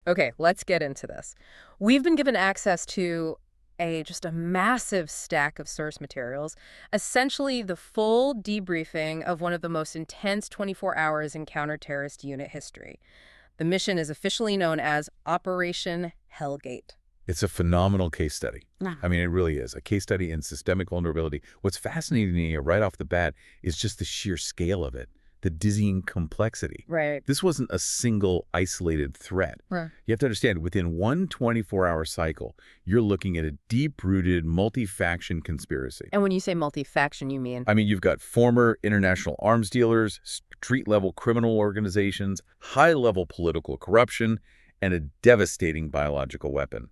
Okay, let's get into this. We've been given access to just a massive stack of source materials, essentially the full debriefing of one of the most intense 24 hours in counter-terrorist unit history. The mission is officially known as Operation Hellgate. It's a phenomenal case study. Ah. I mean, it really is. A case study in systemic vulnerability. What's fascinating to me right off the bat is just the sheer scale of it, the dizzying complexity. Right. This wasn't a single isolated threat. Right. You have to understand, within one 24-hour cycle, you're looking at a deep-rooted, multi-faction conspiracy. And when you say multi-faction, you mean? I mean, you've got former international arms dealers, street-level criminal organizations, high-level political corruption, and a devastating biological weapon,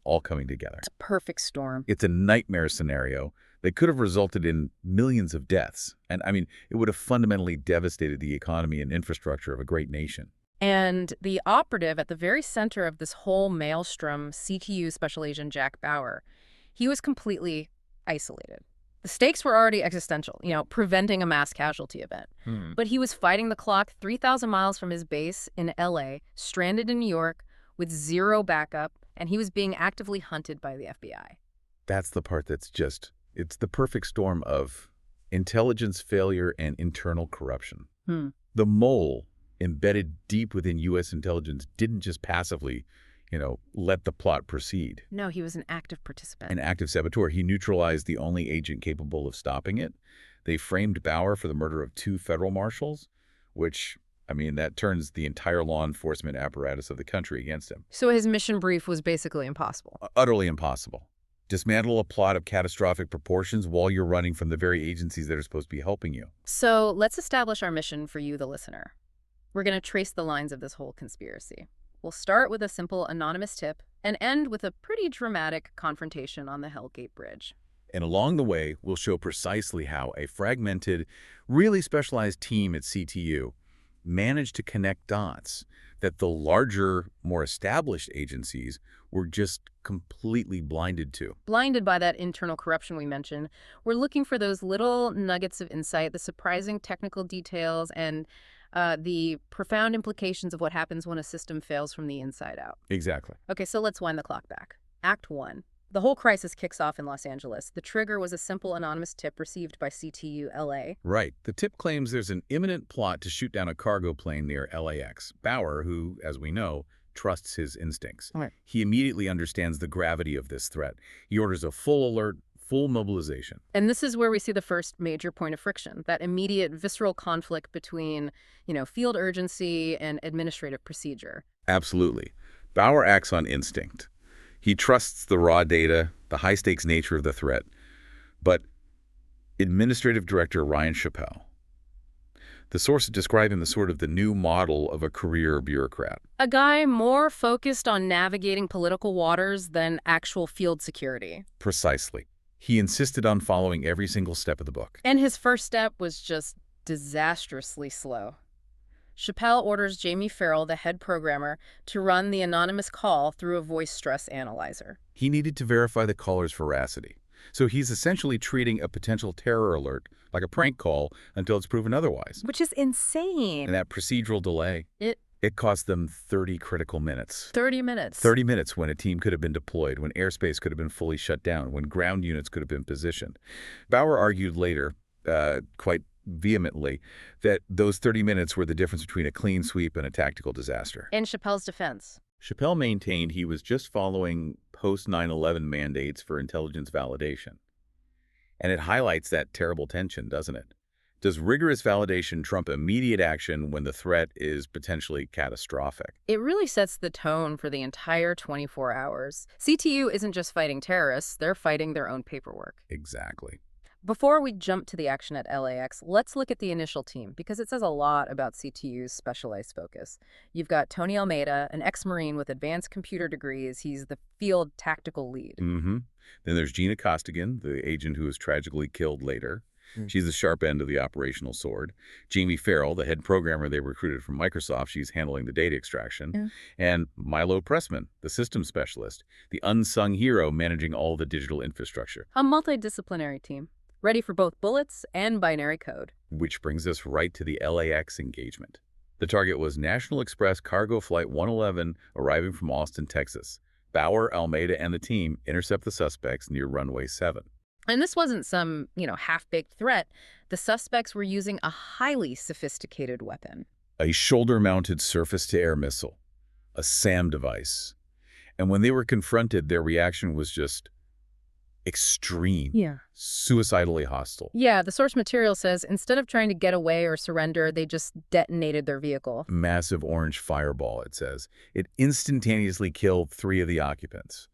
all coming together. It's a perfect storm. It's a nightmare scenario that could have resulted in millions of deaths. And, I mean, it would have fundamentally devastated the economy and infrastructure of a great nation. And the operative at the very center of this whole maelstrom, CTU Special Agent Jack Bauer, he was completely isolated. The stakes were already existential, preventing a mass casualty event. But he was fighting the clock 3,000 miles from his base in L.A., stranded in New York, with zero backup, and he was being actively hunted by the FBI. That's the part that's just, it's the perfect storm of intelligence failure and internal corruption. The mole embedded deep within U.S. intelligence didn't just passively, let the plot proceed. No, he was an active participant. An active saboteur. He neutralized the only agent capable of stopping it. They framed Bauer for the murder of 2 federal marshals, which, I mean, that turns the entire law enforcement apparatus of the country against him. So his mission brief was basically impossible. Utterly impossible. Dismantle a plot of catastrophic proportions while you're running from the very agencies that are supposed to be helping you. So let's establish our mission for you, the listener. We're going to trace the lines of this whole conspiracy. We'll start with a simple anonymous tip and end with a pretty dramatic confrontation on the Hellgate Bridge. And along the way, we'll show precisely how a fragmented, really specialized team at CTU managed to connect dots that the larger, more established agencies were just completely blinded to. Blinded by that internal corruption we mentioned, we're looking for those little nuggets of insight, the surprising technical details, and the profound implications of what happens when a system fails from the inside out. Exactly. Okay, so let's wind the clock back. Act 1. The whole crisis kicks off in Los Angeles. The trigger was a simple anonymous tip received by CTU LA. Right. The tip claims there's an imminent plot to shoot down a cargo plane near LAX. Bauer, who, as we know, trusts his instincts. Right. He immediately understands the gravity of this threat. He orders a full alert, full mobilization. And this is where we see the first major point of friction, that immediate visceral conflict between, field urgency and administrative procedure. Absolutely. Bauer acts on instinct. He trusts the raw data, the high-stakes nature of the threat. But Administrative Director Ryan Chappelle, the sources describe him as sort of the new model of a career bureaucrat. A guy more focused on navigating political waters than actual field security. Precisely. He insisted on following every single step of the book. And his first step was just disastrously slow. Chappelle orders Jamie Farrell, the head programmer, to run the anonymous call through a voice stress analyzer. He needed to verify the caller's veracity. So he's essentially treating a potential terror alert like a prank call until it's proven otherwise. Which is insane. And that procedural delay, it cost them 30 critical minutes. 30 minutes. 30 minutes when a team could have been deployed, when airspace could have been fully shut down, when ground units could have been positioned. Bauer argued later, quite vehemently, that those 30 minutes were the difference between a clean sweep and a tactical disaster. In Chappelle's defense, Chappelle maintained he was just following post-9/11 mandates for intelligence validation. And it highlights that terrible tension, doesn't it? Does rigorous validation trump immediate action when the threat is potentially catastrophic? it really sets the tone for the entire 24 hours. CTU isn't just fighting terrorists, they're fighting their own paperwork. Exactly. Before we jump to the action at LAX, let's look at the initial team, because it says a lot about CTU's specialized focus. You've got Tony Almeida, an ex-Marine with advanced computer degrees. He's the field tactical lead. Then there's Gina Costigan, the agent who was tragically killed later. She's the sharp end of the operational sword. Jamie Farrell, the head programmer they recruited from Microsoft, she's handling the data extraction. And Milo Pressman, the systems specialist, the unsung hero managing all the digital infrastructure. A multidisciplinary team, ready for both bullets and binary code. Which brings us right to the LAX engagement. The target was National Express Cargo Flight 111 arriving from Austin, Texas. Bauer, Almeida, and the team intercept the suspects near runway 7. And this wasn't some, half-baked threat. The suspects were using a highly sophisticated weapon. A shoulder-mounted surface-to-air missile, a SAM device. And when they were confronted, their reaction was just extreme, suicidally hostile. Yeah, the source material says instead of trying to get away or surrender, they just detonated their vehicle. Massive orange fireball, it says. It instantaneously killed 3 of the occupants.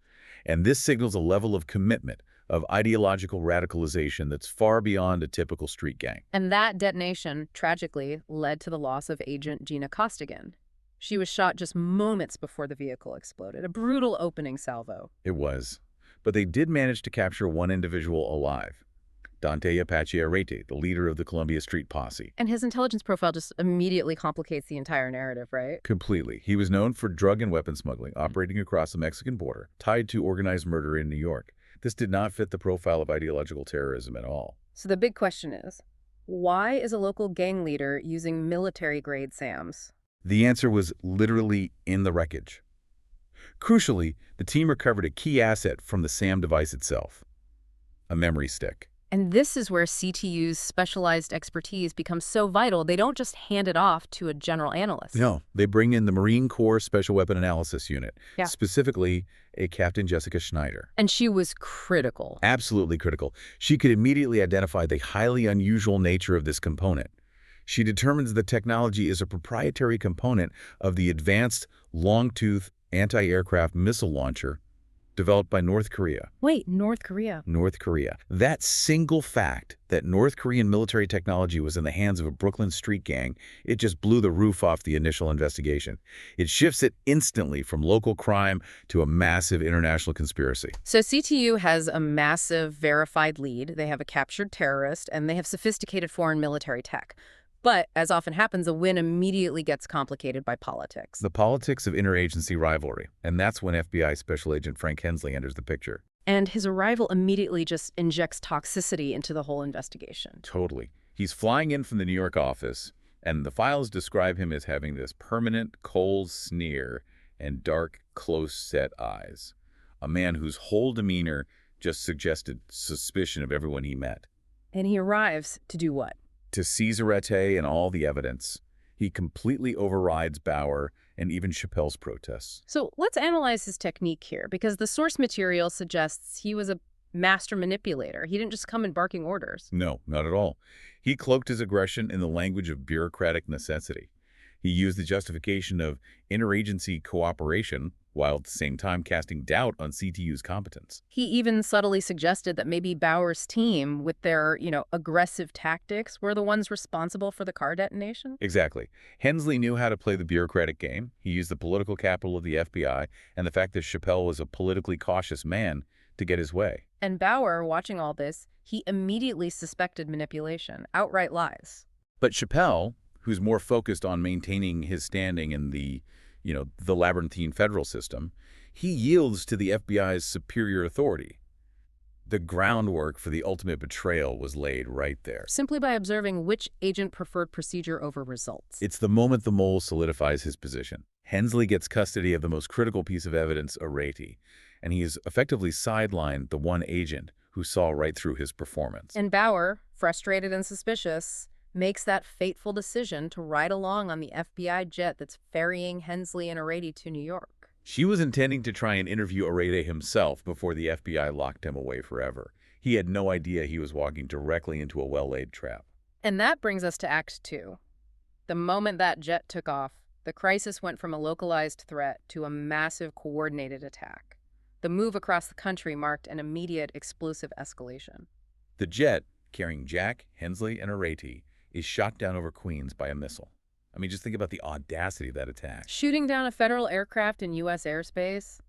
And this signals a level of commitment, of ideological radicalization that's far beyond a typical street gang. And that detonation, tragically, led to the loss of Agent Gina Costigan. She was shot just moments before the vehicle exploded, a brutal opening salvo. It was. But they did manage to capture one individual alive, Dante Apache Arete, the leader of the Columbia Street Posse. And his intelligence profile just immediately complicates the entire narrative, right? Completely. He was known for drug and weapon smuggling, operating across the Mexican border, tied to organized murder in New York. This did not fit the profile of ideological terrorism at all. So the big question is, why is a local gang leader using military-grade SAMs? The answer was literally in the wreckage. Crucially, the team recovered a key asset from the SAM device itself, a memory stick. And this is where CTU's specialized expertise becomes so vital. They don't just hand it off to a general analyst. No, they bring in the Marine Corps Special Weapon Analysis Unit, Yeah. specifically a Captain Jessica Schneider. And she was critical. Absolutely critical. She could immediately identify the highly unusual nature of this component. She determines the technology is a proprietary component of the advanced long-tooth anti-aircraft missile launcher developed by North Korea. Wait, North Korea? North Korea. That single fact that North Korean military technology was in the hands of a Brooklyn street gang, it just blew the roof off the initial investigation. It shifts it instantly from local crime to a massive international conspiracy. So CTU has a massive verified lead. They have a captured terrorist, and they have sophisticated foreign military tech. But, as often happens, a win immediately gets complicated by politics. The politics of interagency rivalry. And that's when FBI Special Agent Frank Hensley enters the picture. And his arrival immediately just injects toxicity into the whole investigation. Totally. He's flying in from the New York office, and the files describe him as having this permanent, cold sneer and dark, close-set eyes. A man whose whole demeanor just suggested suspicion of everyone he met. And he arrives to do what? To seize Arete and all the evidence. He completely overrides Bauer and even Chappelle's protests. So let's analyze his technique here, because the source material suggests he was a master manipulator. He didn't just come in barking orders. No, not at all. He cloaked his aggression in the language of bureaucratic necessity. He used the justification of interagency cooperation while at the same time casting doubt on CTU's competence. He even subtly suggested that maybe Bauer's team, with their, aggressive tactics, were the ones responsible for the car detonation. Exactly. Hensley knew how to play the bureaucratic game. He used the political capital of the FBI and the fact that Chappelle was a politically cautious man to get his way. And Bauer, watching all this, he immediately suspected manipulation, outright lies. But Chappelle, who's more focused on maintaining his standing in the labyrinthine federal system, he yields to the FBI's superior authority. The groundwork for the ultimate betrayal was laid right there. Simply by observing which agent preferred procedure over results. It's the moment the mole solidifies his position. Hensley gets custody of the most critical piece of evidence, Arete, and he has effectively sidelined the one agent who saw right through his performance. And Bauer, frustrated and suspicious, makes that fateful decision to ride along on the FBI jet that's ferrying Hensley and Arete to New York. She was intending to try and interview Arete himself before the FBI locked him away forever. He had no idea he was walking directly into a well-laid trap. And that brings us to Act 2. The moment that jet took off, the crisis went from a localized threat to a massive coordinated attack. The move across the country marked an immediate explosive escalation. The jet, carrying Jack, Hensley, and Arete, is shot down over Queens by a missile. I mean, just think about the audacity of that attack. Shooting down a federal aircraft in U.S. airspace?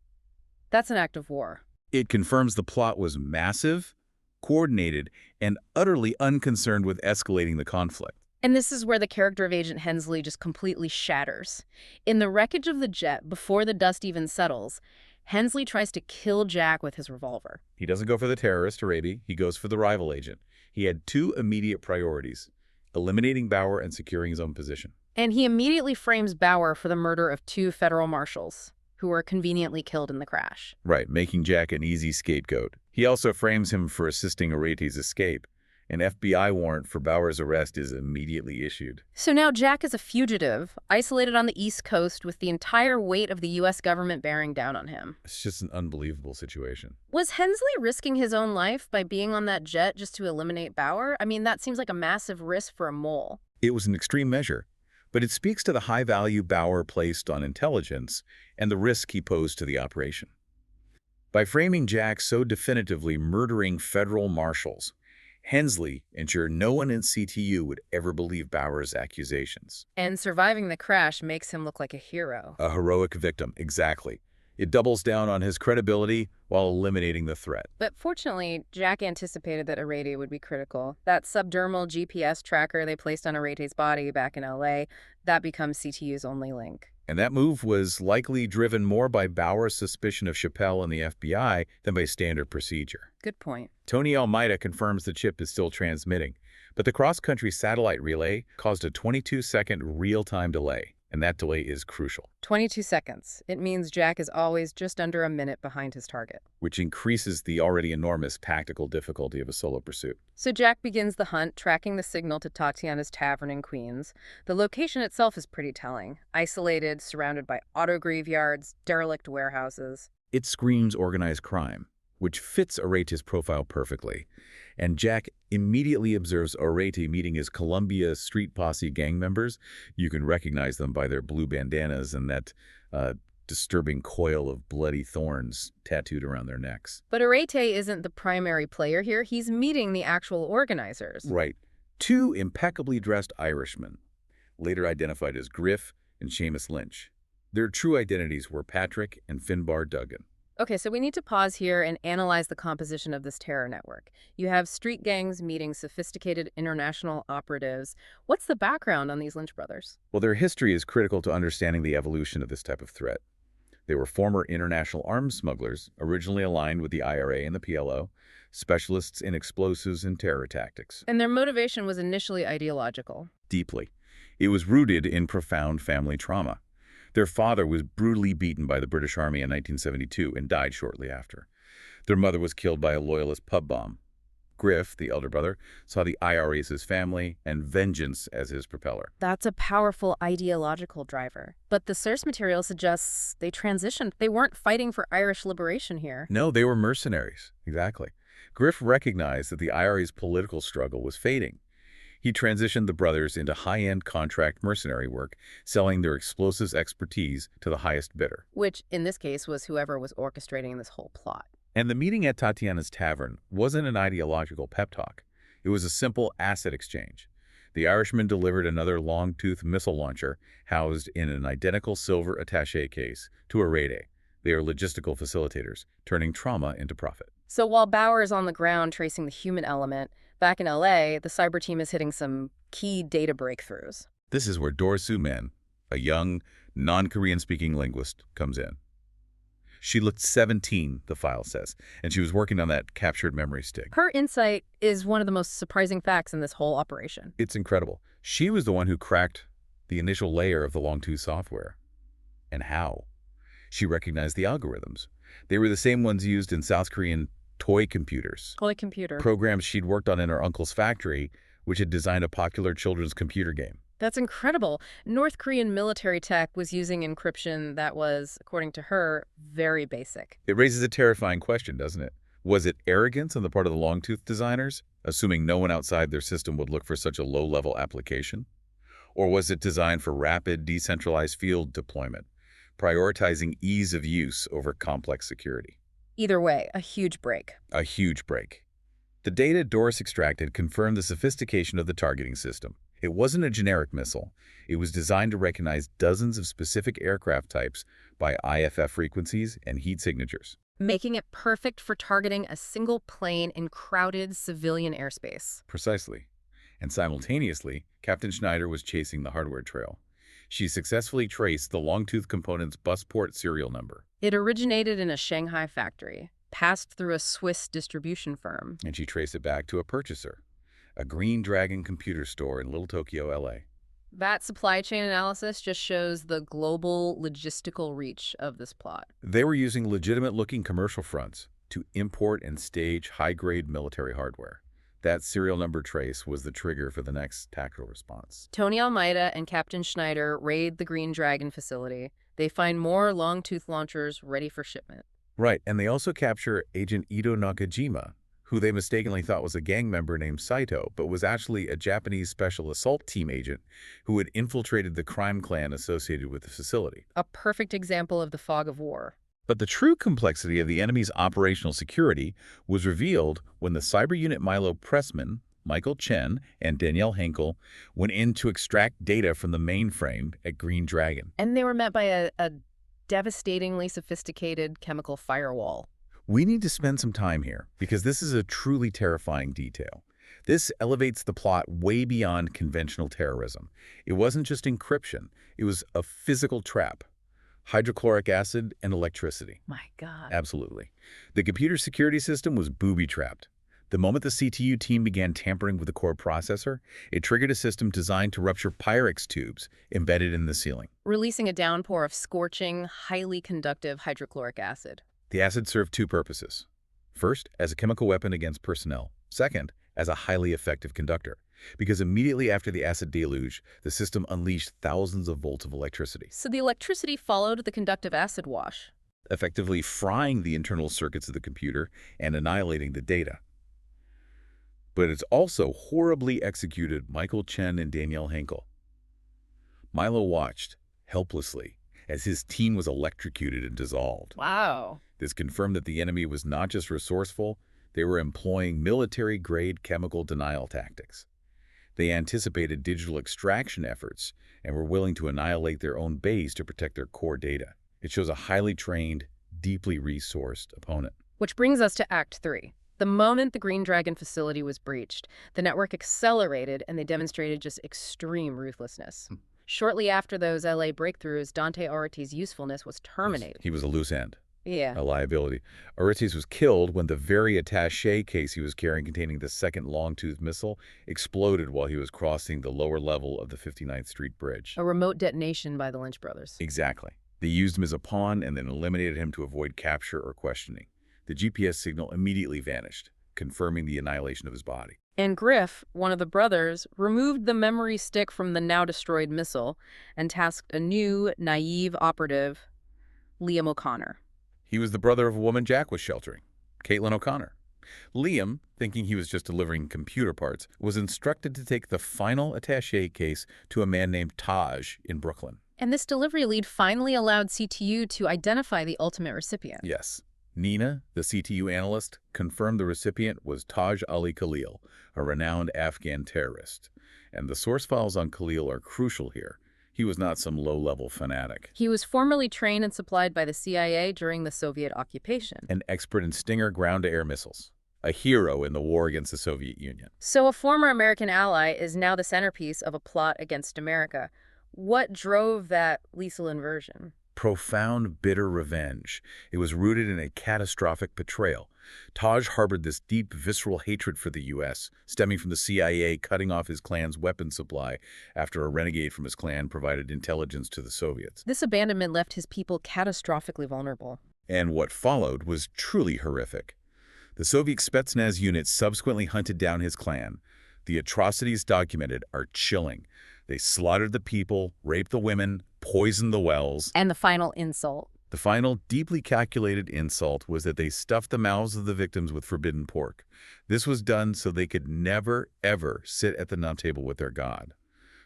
That's an act of war. It confirms the plot was massive, coordinated, and utterly unconcerned with escalating the conflict. And this is where the character of Agent Hensley just completely shatters. In the wreckage of the jet, before the dust even settles, Hensley tries to kill Jack with his revolver. He doesn't go for the terrorist, Arete. He goes for the rival agent. He had two immediate priorities: eliminating Bauer and securing his own position. And he immediately frames Bauer for the murder of 2 federal marshals, who were conveniently killed in the crash. Right, making Jack an easy scapegoat. He also frames him for assisting Arate's escape. An FBI warrant for Bauer's arrest is immediately issued. So now Jack is a fugitive, isolated on the East Coast with the entire weight of the U.S. government bearing down on him. It's just an unbelievable situation. Was Hensley risking his own life by being on that jet just to eliminate Bauer? I mean, that seems like a massive risk for a mole. It was an extreme measure, but it speaks to the high value Bauer placed on intelligence and the risk he posed to the operation. By framing Jack so definitively murdering federal marshals, Hensley ensured no one in CTU would ever believe Bauer's accusations. And surviving the crash makes him look like a hero. A heroic victim, exactly. It doubles down on his credibility while eliminating the threat. But fortunately, Jack anticipated that Arete would be critical. That subdermal GPS tracker they placed on Arate's body back in LA, that becomes CTU's only link. And that move was likely driven more by Bauer's suspicion of Chappelle and the FBI than by standard procedure. Good point. Tony Almeida confirms the chip is still transmitting, but the cross-country satellite relay caused a 22-second real-time delay, and that delay is crucial. 22 seconds. It means Jack is always just under a minute behind his target, which increases the already enormous tactical difficulty of a solo pursuit. So Jack begins the hunt, tracking the signal to Tatiana's tavern in Queens. The location itself is pretty telling. Isolated, surrounded by auto graveyards, derelict warehouses. It screams organized crime, which fits Arate's profile perfectly. And Jack immediately observes Arete meeting his Columbia Street Posse gang members. You can recognize them by their blue bandanas and that disturbing coil of bloody thorns tattooed around their necks. But Arete isn't the primary player here. He's meeting the actual organizers. Right. 2 impeccably dressed Irishmen, later identified as Griff and Seamus Lynch. Their true identities were Patrick and Finbar Duggan. Okay, so we need to pause here and analyze the composition of this terror network. You have street gangs meeting sophisticated international operatives. What's the background on these Lynch brothers? Well, their history is critical to understanding the evolution of this type of threat. They were former international arms smugglers, originally aligned with the IRA and the PLO, specialists in explosives and terror tactics. And their motivation was initially ideological. Deeply. It was rooted in profound family trauma. Their father was brutally beaten by the British Army in 1972 and died shortly after. Their mother was killed by a loyalist pub bomb. Griff, the elder brother, saw the IRA as his family and vengeance as his propeller. That's a powerful ideological driver. But the source material suggests they transitioned. They weren't fighting for Irish liberation here. No, they were mercenaries. Exactly. Griff recognized that the IRA's political struggle was fading. He transitioned the brothers into high-end contract mercenary work, selling their explosives expertise to the highest bidder. Which, in this case, was whoever was orchestrating this whole plot. And the meeting at Tatiana's tavern wasn't an ideological pep talk. It was a simple asset exchange. The Irishman delivered another long-tooth missile launcher housed in an identical silver attaché case to Arete. They are logistical facilitators, turning trauma into profit. So while Bauer is on the ground tracing the human element, back in LA, the cyber team is hitting some key data breakthroughs. This is where Dorisu Men, a young, non-Korean-speaking linguist, comes in. She looked 17, the file says, and she was working on that captured memory stick. Her insight is one of the most surprising facts in this whole operation. It's incredible. She was the one who cracked the initial layer of the long-tooth software. And how? She recognized the algorithms. They were the same ones used in South Korean toy computers. Toy computer. Programs she'd worked on in her uncle's factory, which had designed a popular children's computer game. That's incredible. North Korean military tech was using encryption that was, according to her, very basic. It raises a terrifying question, doesn't it? Was it arrogance on the part of the long-tooth designers, assuming no one outside their system would look for such a low-level application? Or was it designed for rapid, decentralized field deployment, prioritizing ease of use over complex security? Either way, a huge break. A huge break. The data Doris extracted confirmed the sophistication of the targeting system. It wasn't a generic missile. It was designed to recognize dozens of specific aircraft types by IFF frequencies and heat signatures, Making it perfect for targeting a single plane in crowded civilian airspace. Precisely. And simultaneously, Captain Schneider was chasing the hardware trail. She successfully traced the long-tooth component's bus port serial number. It originated in a Shanghai factory, passed through a Swiss distribution firm. And she traced it back to a purchaser, a Green Dragon computer store in Little Tokyo, LA. That supply chain analysis just shows the global logistical reach of this plot. They were using legitimate-looking commercial fronts to import and stage high-grade military hardware. That serial number trace was the trigger for the next tactical response. Tony Almeida and Captain Schneider raid the Green Dragon facility. They find more long-tooth launchers ready for shipment. Right, and they also capture Agent Ito Nakajima, who they mistakenly thought was a gang member named Saito, but was actually a Japanese Special Assault Team agent who had infiltrated the crime clan associated with the facility. A perfect example of the fog of war. But the true complexity of the enemy's operational security was revealed when the cyber unit Milo Pressman, Michael Chen, and Danielle Henkel went in to extract data from the mainframe at Green Dragon. And they were met by a devastatingly sophisticated chemical firewall. We need to spend some time here, because this is a truly terrifying detail. This elevates the plot way beyond conventional terrorism. It wasn't just encryption, it was a physical trap. Hydrochloric acid and electricity. My God. Absolutely. The computer security system was booby-trapped. The moment the CTU team began tampering with the core processor, it triggered a system designed to rupture Pyrex tubes embedded in the ceiling, releasing a downpour of scorching, highly conductive hydrochloric acid. The acid served two purposes. First, as a chemical weapon against personnel. Second, as a highly effective conductor. Because immediately after the acid deluge, the system unleashed thousands of volts of electricity. So the electricity followed the conductive acid wash, Effectively frying the internal circuits of the computer and annihilating the data. But it's also horribly executed Michael Chen and Danielle Henkel. Milo watched, helplessly, as his team was electrocuted and dissolved. Wow. This confirmed that the enemy was not just resourceful, they were employing military-grade chemical denial tactics. They anticipated digital extraction efforts and were willing to annihilate their own base to protect their core data. It shows a highly trained, deeply resourced opponent. Which brings us to Act 3. The moment the Green Dragon facility was breached, the network accelerated and they demonstrated just extreme ruthlessness. Shortly after those LA breakthroughs, Dante Ortiz' usefulness was terminated. He was a loose end. Yeah. A liability. Ortiz was killed when the very attaché case he was carrying containing the second long-tooth missile exploded while he was crossing the lower level of the 59th Street Bridge. A remote detonation by the Lynch brothers. Exactly. They used him as a pawn and then eliminated him to avoid capture or questioning. The GPS signal immediately vanished, confirming the annihilation of his body. And Griff, one of the brothers, removed the memory stick from the now-destroyed missile and tasked a new, naive operative, Liam O'Connor. He was the brother of a woman Jack was sheltering, Caitlin O'Connor. Liam, thinking he was just delivering computer parts, was instructed to take the final attaché case to a man named Taj in Brooklyn. And this delivery lead finally allowed CTU to identify the ultimate recipient. Yes. Nina, the CTU analyst, confirmed the recipient was Taj Ali Khalil, a renowned Afghan terrorist. And the source files on Khalil are crucial here. He was not some low-level fanatic. He was formerly trained and supplied by the CIA during the Soviet occupation. An expert in Stinger ground-to-air missiles. A hero in the war against the Soviet Union. So a former American ally is now the centerpiece of a plot against America. What drove that lethal inversion? Profound, bitter revenge. It was rooted in a catastrophic betrayal. Taj harbored this deep, visceral hatred for the U.S., stemming from the CIA cutting off his clan's weapons supply after a renegade from his clan provided intelligence to the Soviets. This abandonment left his people catastrophically vulnerable. And what followed was truly horrific. The Soviet Spetsnaz unit subsequently hunted down his clan. The atrocities documented are chilling. They slaughtered the people, raped the women, poisoned the wells. And the final insult. The final, deeply calculated insult was that they stuffed the mouths of the victims with forbidden pork. This was done so they could never, ever sit at the nut table with their god.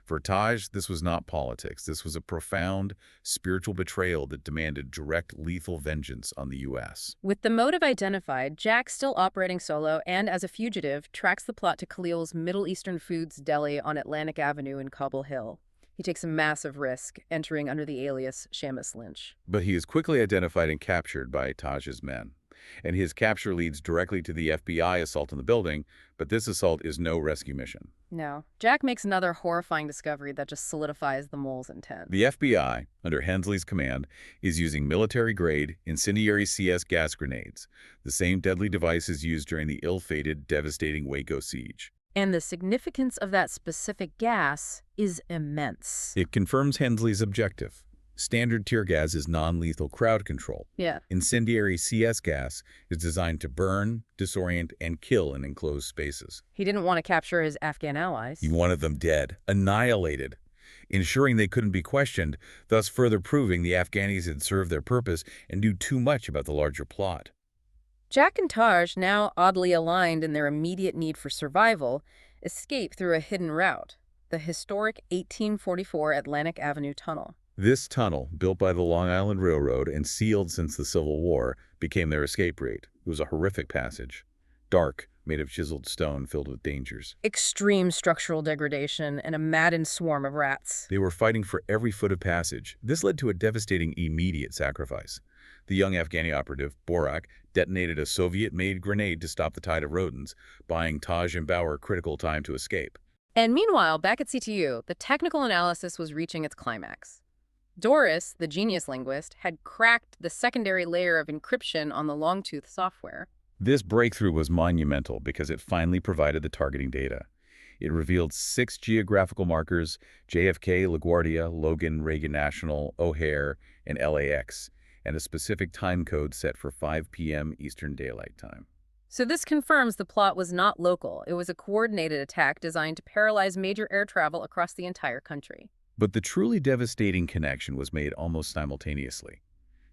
For Taj, this was not politics. This was a profound, spiritual betrayal that demanded direct, lethal vengeance on the U.S. With the motive identified, Jack, still operating solo and as a fugitive, tracks the plot to Khalil's Middle Eastern Foods deli on Atlantic Avenue in Cobble Hill. He takes a massive risk, entering under the alias Shamus Lynch. But he is quickly identified and captured by Taj's men. And his capture leads directly to the FBI assault on the building, but this assault is no rescue mission. No. Jack makes another horrifying discovery that just solidifies the mole's intent. The FBI, under Hensley's command, is using military-grade incendiary CS gas grenades, the same deadly devices used during the ill-fated, devastating Waco siege. And the significance of that specific gas is immense. It confirms Hensley's objective. Standard tear gas is non-lethal crowd control. Yeah. Incendiary CS gas is designed to burn, disorient, and kill in enclosed spaces. He didn't want to capture his Afghan allies. He wanted them dead, annihilated, ensuring they couldn't be questioned, thus further proving the Afghanis had served their purpose and knew too much about the larger plot. Jack and Taj, now oddly aligned in their immediate need for survival, escape through a hidden route, the historic 1844 Atlantic Avenue Tunnel. This tunnel, built by the Long Island Railroad and sealed since the Civil War, became their escape route. It was a horrific passage. Dark, made of chiseled stone filled with dangers. Extreme structural degradation and a maddened swarm of rats. They were fighting for every foot of passage. This led to a devastating immediate sacrifice. The young Afghani operative, Bauer, detonated a Soviet-made grenade to stop the tide of rodents, buying Taj and Bauer critical time to escape. And meanwhile, back at CTU, the technical analysis was reaching its climax. Doris, the genius linguist, had cracked the secondary layer of encryption on the Longtooth software. This breakthrough was monumental because it finally provided the targeting data. It revealed 6 geographical markers: JFK, LaGuardia, Logan, Reagan National, O'Hare, and LAX, and a specific time code set for 5 p.m. Eastern Daylight Time. So this confirms the plot was not local. It was a coordinated attack designed to paralyze major air travel across the entire country. But the truly devastating connection was made almost simultaneously.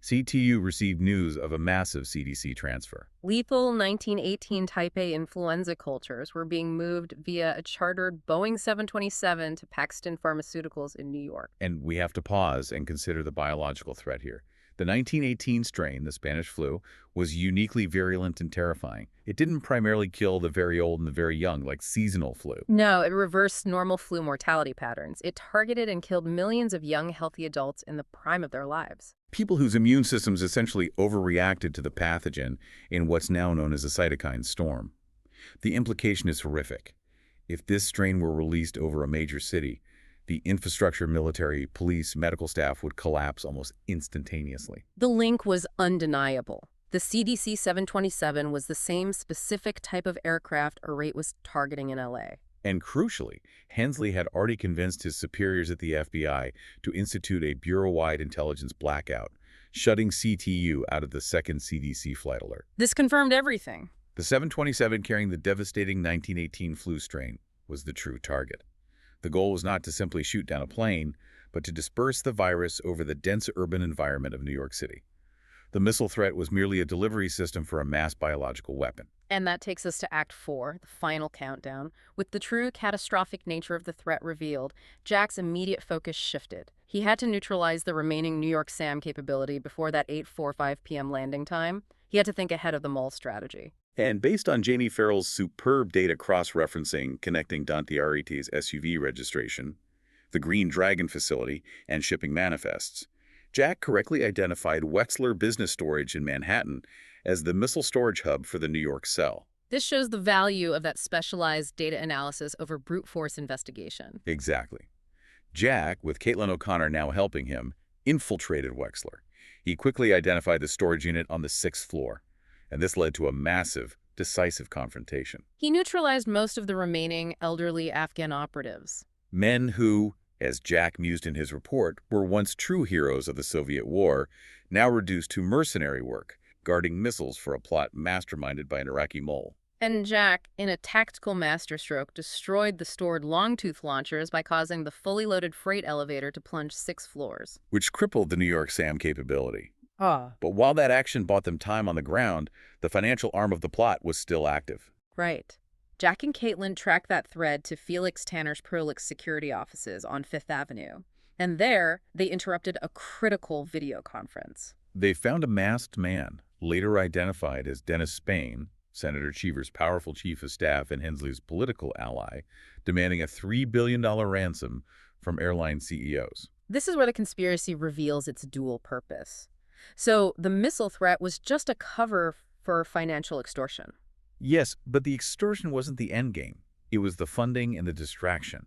CTU received news of a massive CDC transfer. Lethal 1918 Type A influenza cultures were being moved via a chartered Boeing 727 to Paxton Pharmaceuticals in New York. And we have to pause and consider the biological threat here. The 1918 strain, the Spanish flu, was uniquely virulent and terrifying. It didn't primarily kill the very old and the very young like seasonal flu. No, it reversed normal flu mortality patterns. It targeted and killed millions of young, healthy adults in the prime of their lives. People whose immune systems essentially overreacted to the pathogen in what's now known as a cytokine storm. The implication is horrific. If this strain were released over a major city, the infrastructure, military, police, medical staff would collapse almost instantaneously. The link was undeniable. The CDC 727 was the same specific type of aircraft Arate was targeting in LA. And crucially, Hensley had already convinced his superiors at the FBI to institute a bureau-wide intelligence blackout, shutting CTU out of the second CDC flight alert. This confirmed everything. The 727 carrying the devastating 1918 flu strain was the true target. The goal was not to simply shoot down a plane, but to disperse the virus over the dense urban environment of New York City. The missile threat was merely a delivery system for a mass biological weapon. And that takes us to Act 4, the final countdown. With the true catastrophic nature of the threat revealed, Jack's immediate focus shifted. He had to neutralize the remaining New York SAM capability before that 8:45 p.m. landing time. He had to think ahead of the mole strategy. And based on Jamie Farrell's superb data cross-referencing connecting Dante Arite's SUV registration, the Green Dragon facility, and shipping manifests, Jack correctly identified Wexler Business Storage in Manhattan as the missile storage hub for the New York cell. This shows the value of that specialized data analysis over brute force investigation. Exactly. Jack, with Caitlin O'Connor now helping him, infiltrated Wexler. He quickly identified the storage unit on the 6th floor, and this led to a massive, decisive confrontation. He neutralized most of the remaining elderly Afghan operatives. Men who, as Jack mused in his report, were once true heroes of the Soviet war, now reduced to mercenary work, guarding missiles for a plot masterminded by an Iraqi mole. And Jack, in a tactical masterstroke, destroyed the stored Longtooth launchers by causing the fully loaded freight elevator to plunge 6 floors. Which crippled the New York SAM capability. Ah. But while that action bought them time on the ground, the financial arm of the plot was still active. Right. Jack and Caitlin tracked that thread to Felix Tanner's Perlich security offices on 5th Avenue. And there, they interrupted a critical video conference. They found a masked man, later identified as Dennis Spain, Senator Cheever's powerful chief of staff and Hensley's political ally, demanding a $3 billion ransom from airline CEOs. This is where the conspiracy reveals its dual purpose. So the missile threat was just a cover for financial extortion. Yes, but the extortion wasn't the endgame. It was the funding and the distraction.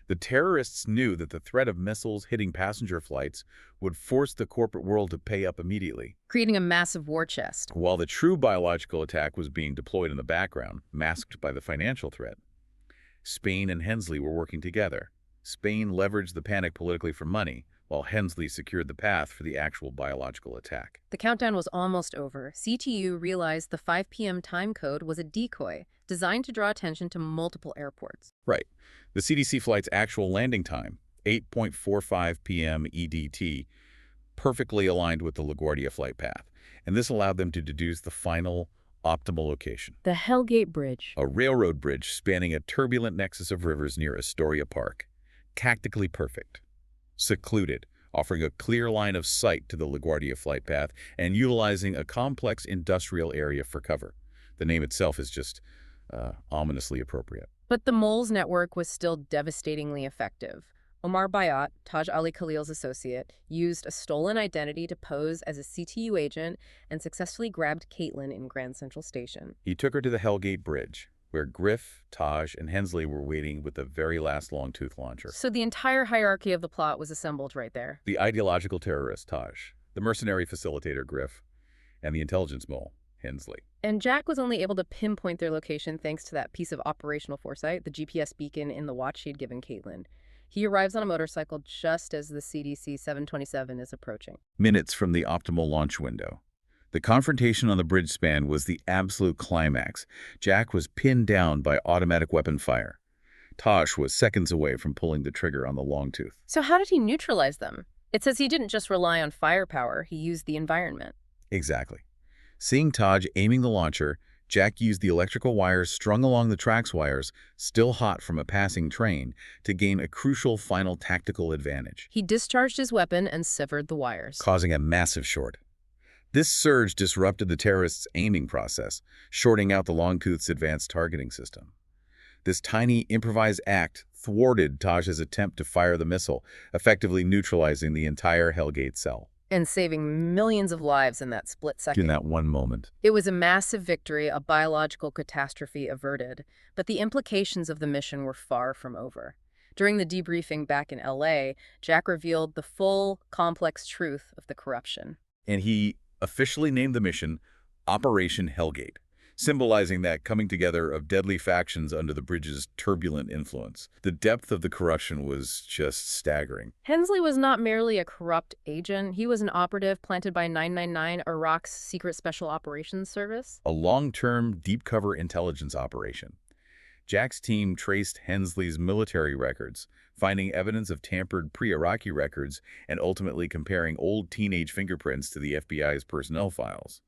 The terrorists knew that the threat of missiles hitting passenger flights would force the corporate world to pay up immediately, creating a massive war chest. while the true biological attack was being deployed in the background, masked by the financial threat. Spain and Hensley were working together. Spain leveraged the panic politically for money, while Hensley secured the path for the actual biological attack. The countdown was almost over. CTU realized the 5 p.m. time code was a decoy designed to draw attention to multiple airports. Right. The CDC flight's actual landing time, 8:45 p.m. EDT, perfectly aligned with the LaGuardia flight path, and this allowed them to deduce the final optimal location. The Hellgate Bridge. A railroad bridge spanning a turbulent nexus of rivers near Astoria Park. Tactically perfect. Secluded, offering a clear line of sight to the LaGuardia flight path and utilizing a complex industrial area for cover. The name itself is just ominously appropriate. But the mole's network was still devastatingly effective. Omar Bayat, Taj Ali Khalil's associate, used a stolen identity to pose as a CTU agent and successfully grabbed Caitlin in Grand Central Station. He took her to the Hellgate Bridge, where Griff, Taj, and Hensley were waiting with the very last long-tooth launcher. So the entire hierarchy of the plot was assembled right there. The ideological terrorist, Taj, the mercenary facilitator, Griff, and the intelligence mole, Hensley. And Jack was only able to pinpoint their location thanks to that piece of operational foresight, the GPS beacon in the watch he'd given Caitlin. He arrives on a motorcycle just as the CDC 727 is approaching. Minutes from the optimal launch window. The confrontation on the bridge span was the absolute climax. Jack was pinned down by automatic weapon fire. Tosh was seconds away from pulling the trigger on the long tooth. So how did he neutralize them? It says he didn't just rely on firepower, he used the environment. Exactly. Seeing Taj aiming the launcher, Jack used the electrical wires strung along the tracks wires, still hot from a passing train, to gain a crucial final tactical advantage. He discharged his weapon and severed the wires, causing a massive short. This surge disrupted the terrorists' aiming process, shorting out the Longtooth's advanced targeting system. This tiny, improvised act thwarted Taj's attempt to fire the missile, effectively neutralizing the entire Hellgate cell. and saving millions of lives in that split second. In that one moment. It was a massive victory, a biological catastrophe averted, but the implications of the mission were far from over. During the debriefing back in LA, Jack revealed the full, complex truth of the corruption. And he officially named the mission Operation Hellgate, symbolizing that coming together of deadly factions under the bridge's turbulent influence. The depth of the corruption was just staggering. Hensley was not merely a corrupt agent. He was an operative planted by 999, Iraq's secret special operations service. A long-term, deep-cover intelligence operation. Jack's team traced Hensley's military records, finding evidence of tampered pre-Iraqi records and ultimately comparing old teenage fingerprints to the FBI's personnel files.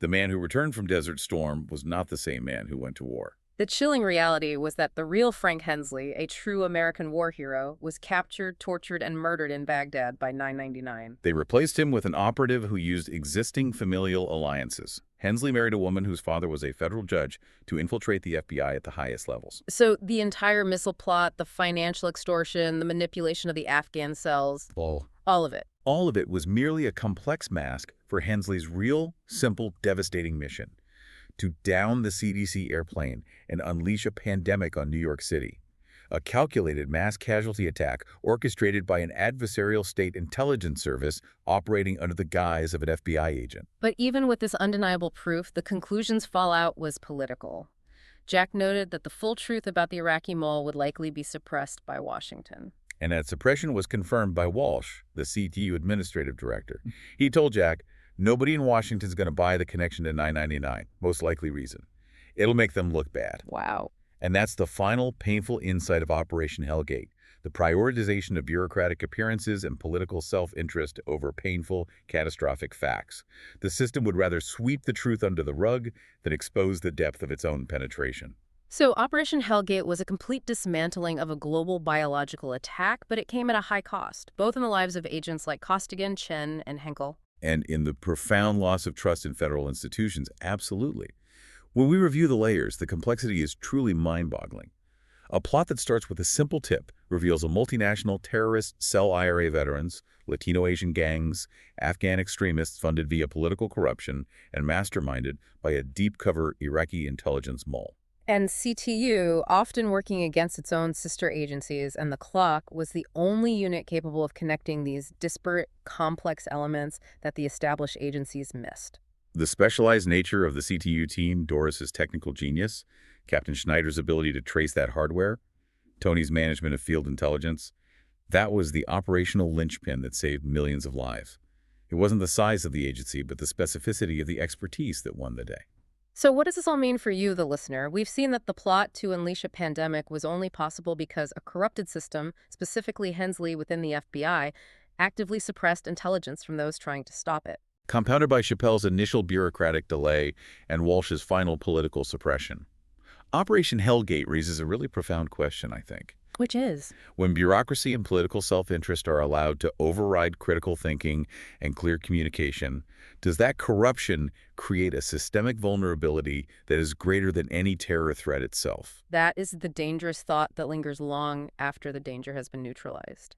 The man who returned from Desert Storm was not the same man who went to war. The chilling reality was that the real Frank Hensley, a true American war hero, was captured, tortured, and murdered in Baghdad by 999. They replaced him with an operative who used existing familial alliances. Hensley married a woman whose father was a federal judge to infiltrate the FBI at the highest levels. So the entire missile plot, the financial extortion, the manipulation of the Afghan cells, all of it. All of it was merely a complex mask for Hensley's real, simple, devastating mission: to down the CDC airplane and unleash a pandemic on New York City. A calculated mass casualty attack orchestrated by an adversarial state intelligence service operating under the guise of an FBI agent. But even with this undeniable proof, the conclusion's fallout was political. Jack noted that the full truth about the Iraqi mole would likely be suppressed by Washington. And that suppression was confirmed by Walsh, the CTU administrative director. He told Jack, "Nobody in Washington's going to buy the connection to 999, most likely reason. It'll make them look bad." Wow. And that's the final painful insight of Operation Hellgate, the prioritization of bureaucratic appearances and political self-interest over painful, catastrophic facts. The system would rather sweep the truth under the rug than expose the depth of its own penetration. So Operation Hellgate was a complete dismantling of a global biological attack, but it came at a high cost, both in the lives of agents like Costigan, Chen, and Henkel. And in the profound loss of trust in federal institutions, absolutely. When we review the layers, the complexity is truly mind-boggling. A plot that starts with a simple tip reveals a multinational terrorist sell IRA veterans, Latino-Asian gangs, Afghan extremists funded via political corruption, and masterminded by a deep-cover Iraqi intelligence mole. And CTU, often working against its own sister agencies, and the clock was the only unit capable of connecting these disparate, complex elements that the established agencies missed. The specialized nature of the CTU team, Doris's technical genius, Captain Schneider's ability to trace that hardware, Tony's management of field intelligence, that was the operational linchpin that saved millions of lives. It wasn't the size of the agency, but the specificity of the expertise that won the day. So what does this all mean for you, the listener? We've seen that the plot to unleash a pandemic was only possible because a corrupted system, specifically Hensley within the FBI, actively suppressed intelligence from those trying to stop it. Compounded by Chappelle's initial bureaucratic delay and Walsh's final political suppression. Operation Hellgate raises a really profound question, I think. Which is? When bureaucracy and political self-interest are allowed to override critical thinking and clear communication, does that corruption create a systemic vulnerability that is greater than any terror threat itself? That is the dangerous thought that lingers long after the danger has been neutralized.